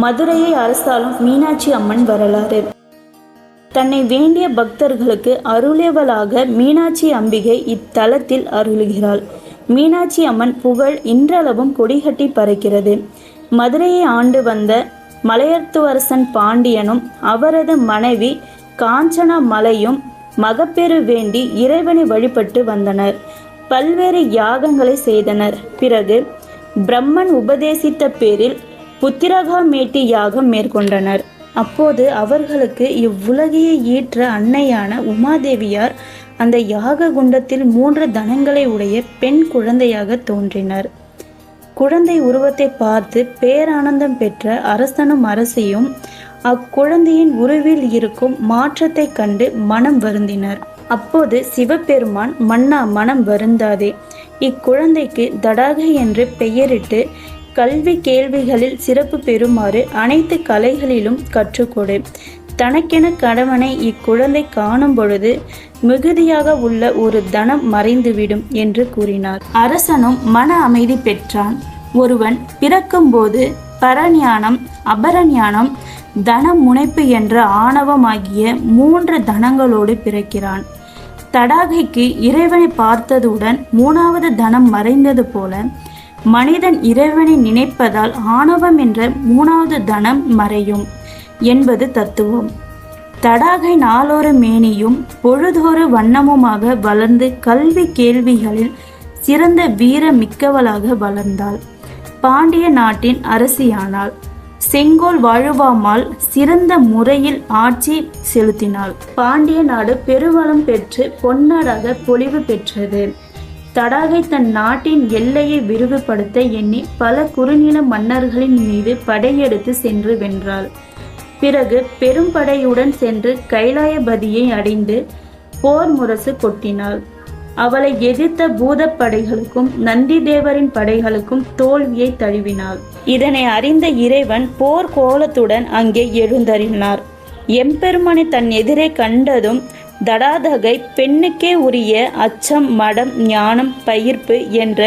மதுரையை அரசாளும் மீனாட்சி அம்மன் வரலாறு. தன்னை வேண்டிய பக்தர்களுக்கு அருளியவளாக மீனாட்சி அம்பிகை இத்தலத்தில் அருளுகிறாள். மீனாட்சி அம்மன் புகழ் இன்றளவும் கொடிகட்டி பறக்கிறது. மதுரையை ஆண்டு வந்த மலையத்துவரசன் பாண்டியனும் அவரது மனைவி காஞ்சனா மலையும் மகப்பேறு வேண்டி இறைவனை வழிபட்டு வந்தனர். பல்வேறு யாகங்களை செய்தனர். பிறகு பிரம்மன் உபதேசித்த பேரில் புத்திரகாமேட்டி யாகம் மேற்கொண்டனர். அப்போது அவர்களுக்கு இவ்வுலகையை ஈற்ற அன்னையான உமாதேவியார் அந்த யாக குண்டத்தில் 3 தனங்களை உடைய பெண் குழந்தையாக தோன்றினர். குழந்தை உருவத்தை பார்த்து பேரானந்தம் பெற்ற அரசனும் அரசியும் அக்குழந்தையின் உருவில் இருக்கும் மாற்றத்தை கண்டு மனம் வருந்தினர். அப்போது சிவபெருமான், மன்னா, மனம் வருந்தாதே, இக்குழந்தைக்கு தடாகை என்று பெயரிட்டு கல்வி கேள்விகளில் சிறப்பு பெறுமாறு அனைத்து கலைகளிலும் கற்றுக்கொடு. தனக்கென கணவனை இக்குழந்தை காணும் பொழுது மிகுதியாக உள்ள ஒரு தனம் மறைந்துவிடும் என்று கூறினார். அரசனும் மன அமைதி பெற்றான். ஒருவன் பிறக்கும்போது பரஞானம், அபரஞானம், தன முனைப்பு என்ற ஆணவமாகிய 3 தனங்களோடு பிறக்கிறான். தடாகைக்கு இறைவனை பார்த்ததுடன் 3வது தனம் மறைந்தது போல மனிதன் இறைவனை நினைப்பதால் ஆணவம் என்ற 3வது தனம் மறையும் என்பது தத்துவம். தடாகை நாளொரு மேனியும் பொழுதொரு வண்ணமுமாக வளர்ந்து கல்வி கேள்விகளில் சிறந்த வீர மிக்கவளாக வளர்ந்தாள். பாண்டிய நாட்டின் அரசியானாள். செங்கோல் வாழுவாமால் சிறந்த முறையில் ஆட்சி செலுத்தினாள். பாண்டிய நாடு பெருவளம் பெற்று பொன்னாடாக பொலிவு பெற்றது. தடாகை தன் நாட்டின் எல்லையை விரிவுபடுத்த எண்ணி பல குறுநில மன்னர்களின் மீது படையெடுத்து சென்று வென்றாள். பிறகு பெரும்படையுடன் சென்று கைலாயபதியை அடைந்து போர் முரசு கொட்டினாள். அவளை எதிர்த்த பூதப்படைகளுக்கும் நந்தி தேவரின் படைகளுக்கும் தோல்வியை தழுவினாள். இதனை அறிந்த இறைவன் போர் கோலத்துடன் அங்கே எழுந்தருளினார். எம்பெருமானை தன் எதிரே கண்டதும் தடாதகை பெண்ணுக்கே உரிய அச்சம், மடம், ஞானம், பயிர்ப்பு என்ற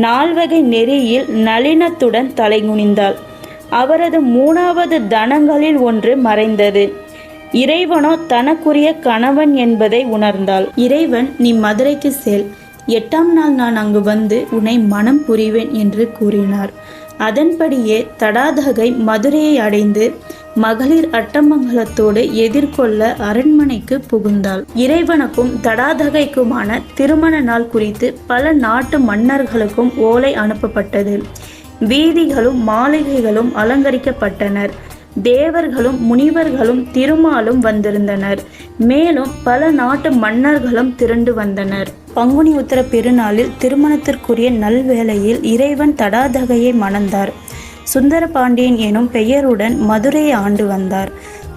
4 வகை நெறியில் நளினத்துடன் தலைகுனிந்தாள். அவரது 3வது தனங்களில் ஒன்று மறைந்தது. இறைவனோ தனக்குரிய கணவன் என்பதை உணர்ந்தாள். இறைவன், நீ மதுரைக்கு செல், 8ஆம் நாள் நான் அங்கு வந்து உன்னை மனம் புரிவேன் என்று கூறினார். அதன்படியே தடாதகை மதுரையை அடைந்து மகளிர் அட்டமங்கலத்தோடு எதிர்கொள்ள அரண்மனைக்கு புகுந்தாள். இறைவனுக்கும் தடாதகைக்குமான திருமண நாள் குறித்து பல நாட்டு மன்னர்களுக்கும் ஓலை அனுப்பப்பட்டது. வீதிகளும் மாளிகைகளும் அலங்கரிக்கப்பட்டனர். தேவர்களும் முனிவர்களும் திருமாலும் வந்திருந்தனர். மேலும் பல நாட்டு மன்னர்களும் திரண்டு வந்தனர். பங்குனி உத்திர பெருநாளில் திருமணத்திற்குரிய நல்வேளையில் இறைவன் தடாதகையை மணந்தார். சுந்தர பாண்டியன் எனும் பெயருடன் மதுரையை ஆண்டு வந்தார்.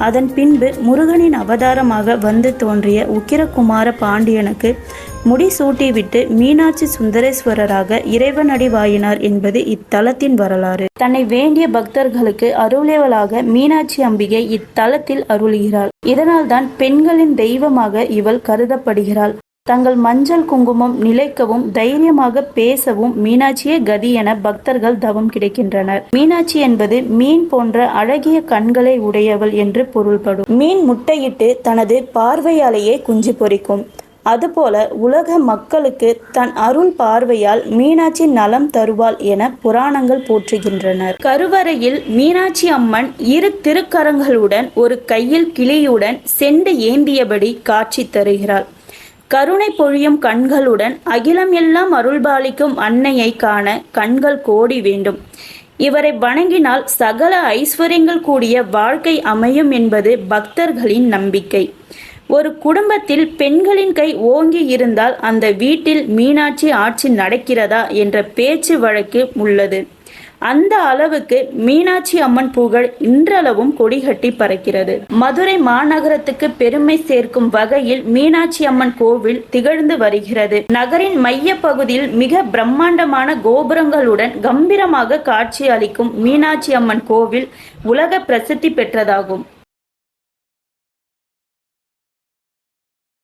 அதன் பின்பு முருகனின் அவதாரமாக வந்து தோன்றிய உக்கிரகுமார பாண்டியனுக்கு முடி சூட்டிவிட்டு மீனாட்சி சுந்தரேஸ்வரராக இறைவனடி வாயினார் என்பது இத்தலத்தின் வரலாறு. தன்னை வேண்டிய பக்தர்களுக்கு அருளியவளாக மீனாட்சி அம்பிகை இத்தலத்தில் அருளுகிறாள். இதனால்தான் பெண்களின் தெய்வமாக இவள் கருதப்படுகிறாள். தங்கள் மஞ்சள் குங்குமம் நிலைக்கவும் தைரியமாக பேசவும் மீனாட்சியே கதி என பக்தர்கள் தவம் கிடைக்கின்றனர். மீனாட்சி என்பது மீன் போன்ற அழகிய கண்களை உடையவள் என்று பொருள்படும். மீன் முட்டையிட்டு தனது பார்வையாலேயே குஞ்சு பொரிக்கும். அதுபோல உலக மக்களுக்கு தன் அருள் பார்வையால் மீனாட்சி நலம் தருவாள் என புராணங்கள் போற்றுகின்றனர். கருவறையில் மீனாட்சி அம்மன் 2 திருக்கரங்களுடன் ஒரு கையில் கிளியுடன் செண்டு ஏந்தியபடி காட்சி தருகிறாள். கருணை பொழியும் கண்களுடன் அகிலம் எல்லாம் அருள்பாலிக்கும் அன்னையை காண கண்கள் கோடி வேண்டும். இவரை வணங்கினால் சகல ஐஸ்வர்யங்கள் கூடிய வாழ்க்கை அமையும் என்பது பக்தர்களின் நம்பிக்கை. ஒரு குடும்பத்தில் பெண்களின் கை ஓங்கி இருந்தால் அந்த வீட்டில் மீனாட்சி ஆட்சி நடக்கிறதா என்ற பேச்சு வழக்கு உள்ளது. அந்த அளவுக்கு மீனாட்சி அம்மன் புகழ் இன்றளவும் கொடிகட்டி பறக்கிறது. மதுரை மாநகரத்துக்கு பெருமை சேர்க்கும் வகையில் மீனாட்சி அம்மன் கோவில் திகழ்ந்து வருகிறது. நகரின் மைய பகுதியில் மிக பிரம்மாண்டமான கோபுரங்களுடன் கம்பீரமாக காட்சி அளிக்கும் மீனாட்சி அம்மன் கோவில் உலக பிரசித்தி பெற்றதாகும்.